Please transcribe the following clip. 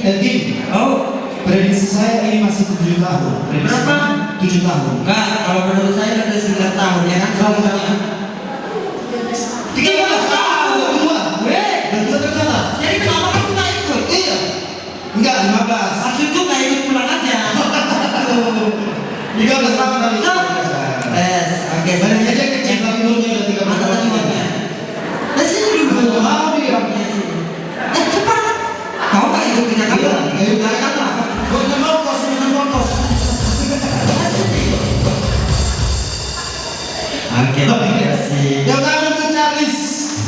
Din. Oh, Prediksi saya ini masih 7 tahun. berapa? 7 tahun. Enggak, kalau menurut saya udah 9 tahun ya kan? Soalnya 13 tahun. Dua. Weh, Dan dua ternyata. jadi kenapa kamu nggak ikut? Iya. Enggak, 15. Maksudku nggak ikut pulang aja. 13 tahun tadi. Yes, oke. Badannya aja kecil, tapi umurnya udah 13 Mana tahun. tadi uangnya? Sini dulu. Mau dia. Cepat. Kau nggak ikut dengan kamu? Iya. Nggak kamu apa? Bukan ongkos, bukan ongkos. Oke.